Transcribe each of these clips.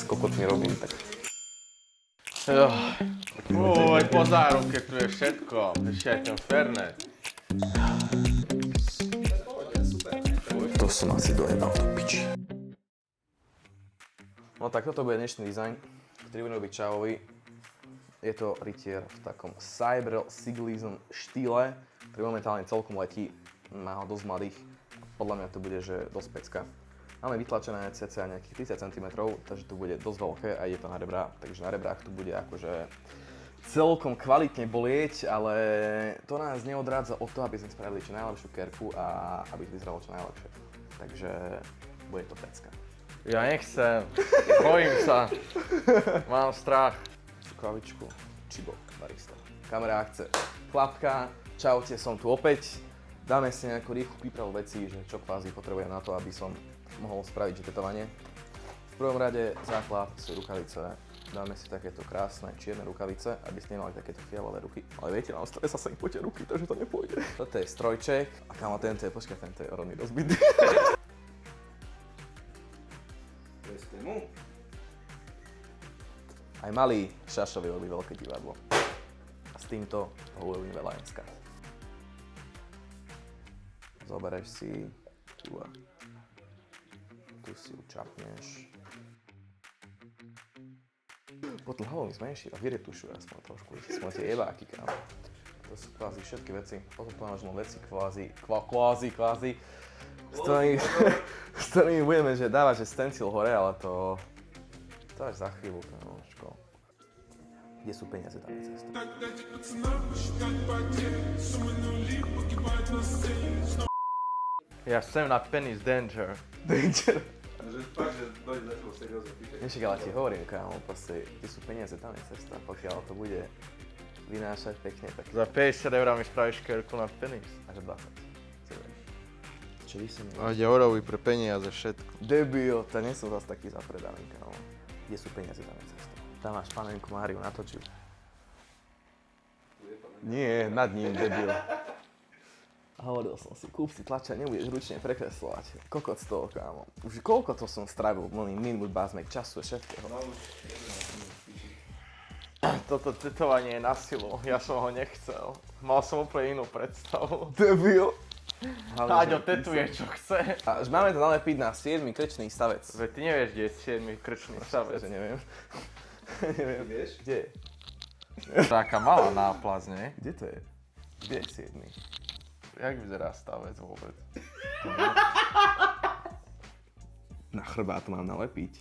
kokotmi robím, tak... Aj po záruke tu je všetko, ešte aj ten Fernet. To som asi dojebal do piči. No tak toto bude dnešný dizajn. Trivinovi Čavovi. Je to rytier v takom cyber ciclism štýle, ktorý momentálne celkom letí. Má ho dosť mladých. Podľa mňa to bude, že dosť pecka. Máme vytlačené cca nejakých 30 cm, takže to bude dosť veľké a je to na rebrá. Takže na rebrách to bude akože celkom kvalitne bolieť, ale to nás neodrádza od toho, aby sme spravili čo najlepšiu kerku a aby to vyzeralo čo najlepšie. Takže bude to pecka. Ja nechcem, bojím sa, mám strach. Kavičku, Chibo, barista. Kamera chce klapka, čaute, som tu opäť. Dáme si nejakú rýchlu prípravu vecí, že čo kvázi potrebujem na to, aby som mohol spraviť tetovanie. V prvom rade základ sú rukavice. Dáme si takéto krásne čierne rukavice, aby ste nemali takéto fialové ruky. Ale viete, mám stresa sa im potia ruky, takže to nepôjde. Toto je strojček a kámo, tento je rovný rozbitý. Aj malý Šašovi robí veľké divadlo. A s týmto ho urobím veľa dneska. Zobereš si tu a tu si ju čapneš. Pod hlavou mi zmenší a vyretušuj aspoň trošku, že sme tie jebáky, kámo. To sú kvázi všetky veci. Potom tu máš veci kvázi, s ktorými budeme že dávať že stencil hore, ale to až za chvíľu, kámočko. Kde sú peniaze, tam je cesta. Ja sem na Penny's Danger. Danger? Že fakt, že dojde za chvíľu seriózne píše. Nešak, ale ti hovorím, kámo, proste, kde sú peniaze, tam je cesta. Pokiaľ to bude vynášať pekne, tak Za 50 eur mi spravíš kerku na Penny's. až 20. Čo vy si mi... A ide eurový pre peniaze všetko. Debil, to nie som zase taký zapredaný, kámo. Kde sú peniaze, tam je cesta. Tam máš panenku Máriu, natočil. Nie, nad ním, debil. A hovoril som si, kúp si tlača, nebudeš ručne prekreslovať. Kokot z toho, kámo. Už koľko to som strávil, minút bázmek, času a všetkého. Toto tetovanie je na silu, ja som ho nechcel. Mal som úplne inú predstavu. Debil. Táďo tetuje, čo chce. A máme to nalepiť na 7. krčný stavec. Veď ty nevieš, kde je 7. krčný stavec. Že neviem. Neviem. Vieš? Kde je? Taká malá náplaz, nie? Kde to je? Kde je 7? Jak vyzerá stavec vôbec? Na chrbát mám nalepiť.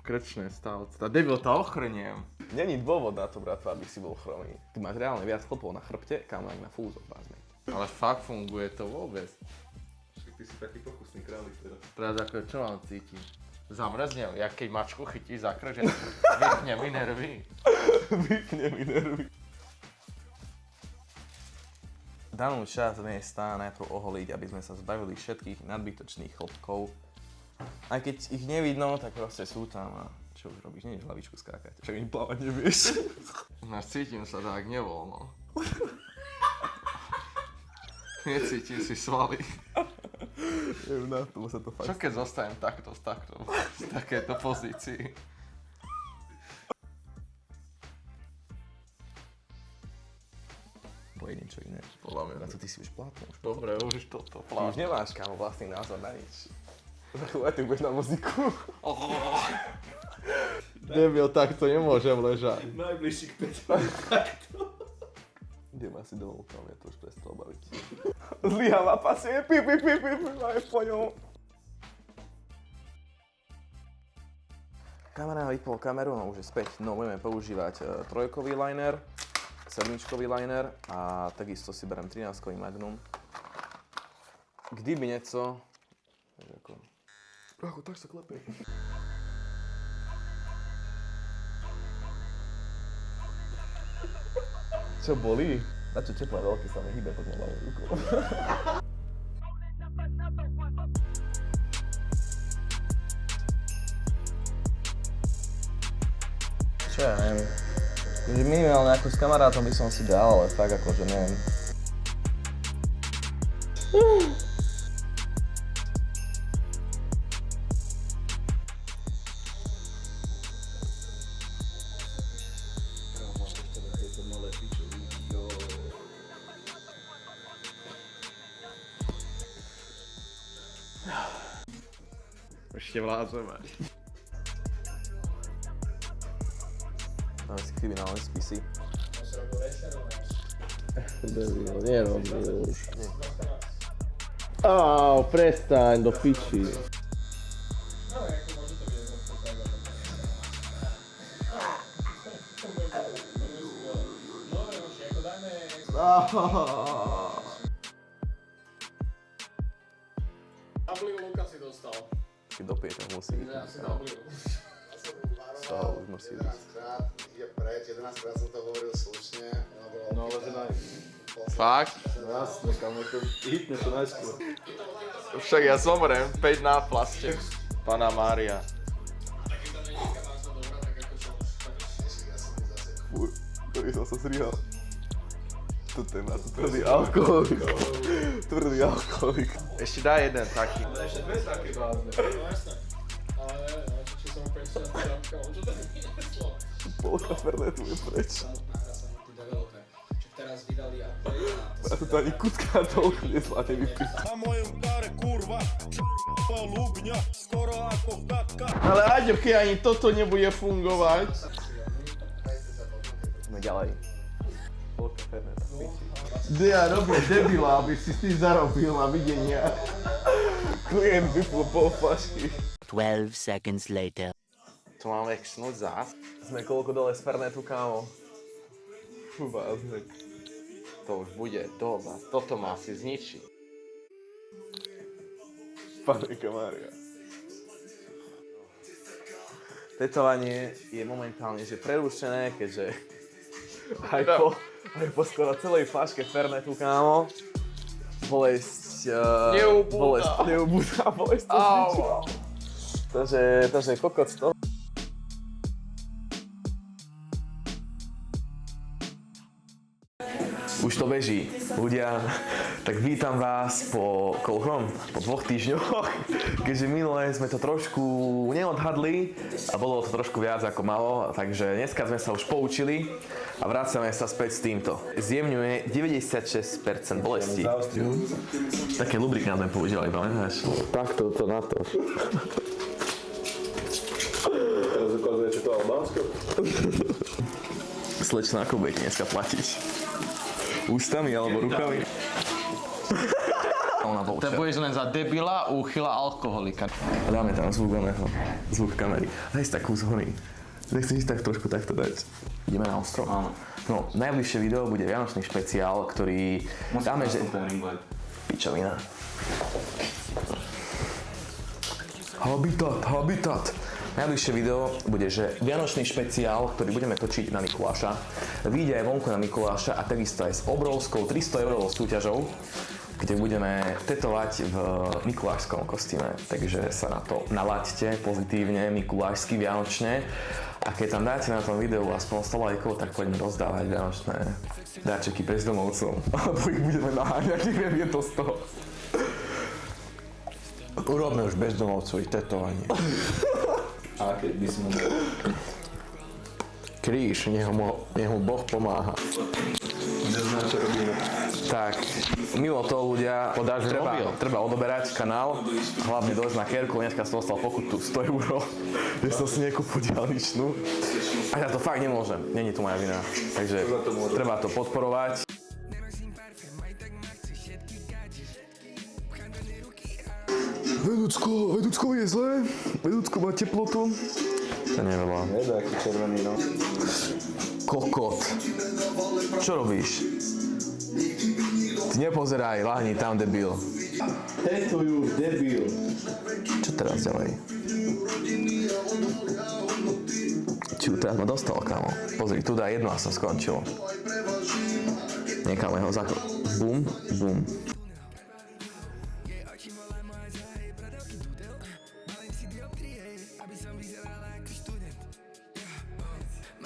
Krčné stavce. Tá debil, to ochrniem. Není dôvod na to, bratva, aby si bol chromý. Ty máš reálne viac chlpov na chrbte, kam na fúzok bázmek. Ale fakt funguje to vôbec. Však ty si taký pokusný králik teraz. Teraz ako, čo mám cítiť? Zamrznem, jak keď mačku chytíš za krk, že vypne mi nervy. Vypne mi nervy. Danú časť miesta najprv oholiť, aby sme sa zbavili všetkých nadbytočných chlpkov. Aj keď ich nevidno, tak proste sú tam a čo už robíš? Nejdeš hlavičku skákať, však ani plávať nevieš. Cítim sa tak nevoľno. Necítim si svaly. Na tom sa to fakt... Čo keď zostanem takto, v takéto pozícii? Bude niečo iné. Podľa mňa. Na to ty si už plátno. Dobre, už toto Ty už plášť. nemáš, kámo, vlastný názor na nič. Za chvíľu aj ty budeš na muziku. Debil, takto nemôžem ležať. Najbližších 5 Idem asi domov, tam mňa to už prestal baviť. Zlyháva pasie, pi, aj po ňom. Kamera vypol kameru, no už je späť. No budeme používať trojkový liner, sedmičkový liner a takisto si berem 13-kový Magnum. Kdyby nieco... Ako tak sa klepie. Čo bolí? Na čo teplé veľké sa mi hýbe pod mojou rukou. Čo ja neviem. Minimálne ako s kamarátom by som si dal, ale tak akože neviem. ešte vládzeme. Máme si kriminálne spisy. Nerobil už. Áú, prestaň do piči. Nabliu Luka si dostal. Keď dopije, tak musí ísť. Ja si nabliu. Z toho už musí ísť. 11 krát som to hovoril slušne. No ale že naj... Fakt? Jasne, kamo, to hitne to najskôr. Však ja zomrem, 5 na plaste. Pana Mária. Takýto není kabánska dobrá, tak ako čo? Fuj, ktorý som sa zrihal. Toto je na to tvrdý alkoholik. Tvrdý alkoholik. Ešte daj jeden taký. Ešte dve také blázne. No jasné. Ale neviem, či som úplne čo to vynieslo. Polka Fernetu je preč. Nahrásanie, tí developer. Čo teraz vydali update a A to ani kutka toľko nezvládne vypiť. Na mojom kare kurva, lubňa, skoro ako katka. Ale Aďovky, ani toto nebude fungovať. Ideme ďalej. Polka Fernetu. Ja robím debila, aby si ty zarobil na videnia. Klient vypol pol flašky. 12 seconds later. To máme ksnúť zás. Sme koľko dole z Fernetu, kámo? Vázne. To už bude dosť. Toto ma asi zničí. Panenka Mária. Tetovanie je momentálne že prerušené, keďže aj po skoro celej flaške Fernetu, kámo, bolesť neubúda, bolesť to zničila. Takže kokot z toho. Už to beží. Ľudia, tak vítam vás po koľkom? Po 2 týždňoch, keďže minulé sme to trošku neodhadli a bolo to trošku viac ako malo, takže dneska sme sa už poučili a vracame sa späť s týmto. Zjemňuje 96% bolesti. Také lubrikant sme používali, pamätáš? Takto to na to. Teraz ukazuje, čo to Albánsko. Slečna, ako budete dneska platiť? Ústami alebo rukami? Ona To budeš len za debila, úchyla, alkoholika. Dáme tam zvuk oného, zvuk kamery. Daj si takú z hory. Nechceš tak trošku takto dať. Ideme na ostrov? Áno. No, najbližšie video bude vianočný špeciál, ktorý dáme, že... Pičovina. Habitat. Najbližšie video bude, že vianočný špeciál, ktorý budeme točiť na Mikuláša. Vyjde aj vonku na Mikuláša a takisto aj s obrovskou 300 eurovou súťažou, kde budeme tetovať v mikulášskom kostýme. Takže sa na to nalaďte pozitívne, mikulášsky, vianočne. A keď tam dáte na tom videu aspoň 100 lajkov, tak poďme rozdávať vianočné dáčeky bezdomovcom. Alebo ich budeme naháňať, neviem, je to z toho. Urobme už bezdomovcovi tetovanie. A keď by si mu dal... Kríž, nech mu Boh pomáha. Neznám, čo robíme. Tak, mimo toho ľudia, treba odoberať kanál, hlavne dojsť na Kerku, dneska som dostal pokutu 100 €, že som si nekúpil diaľničnú. A ja to fakt nemôžem, není to moja vina, takže treba to podporovať. Vedúcko je zlé, Vedúcko má teplotu. To neveľa. Je to aký červený, no. Kokot. Čo robíš? Ty nepozeraj, láhni tam, debil. Tetujú, debil. Čo teraz ďalej? Čiu, teraz ma dostal, kámo. Pozri, tu dá jedno a som skončil. Necháme ho Bum, bum.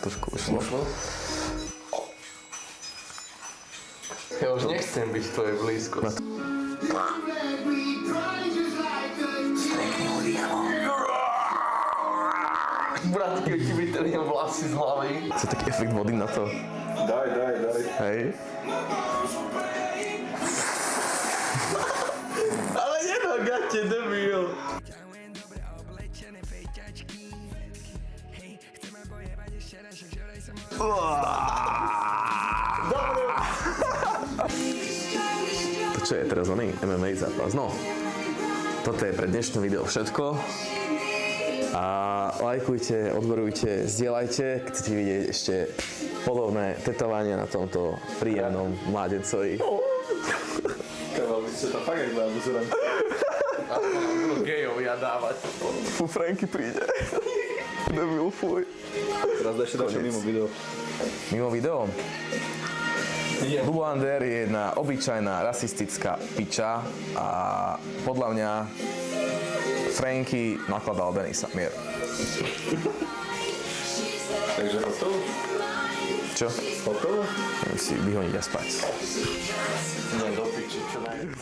Trošku ušlo. Ja už nechcem byť v tvojej blízkosti. Brat, keď ti vytrhnem vlasy z hlavy. Chce taký efekt vody na to. Daj. Hej. Ale nenagáte, debil. To čo je teraz oný MMA zápas? No, toto je pre dnešné video všetko. A lajkujte, odberujte, zdieľajte, keď chcete vidieť ešte podobné tetovania na tomto príjemnom mládencovi. Kaval, by ste to fakt aj dali zúrem. Budú gejovia dávať. Fú, Franky príde. Debil, fuj. Teraz daj ešte ďalšie mimo video. Mimo video? Bublander je jedna obyčajná rasistická piča a podľa mňa Franky nakladal Denisa. Mier. Takže hotovo? Čo? Hotovo? Idem si vyhoniť a spať. Nie, do piči, čo najviac.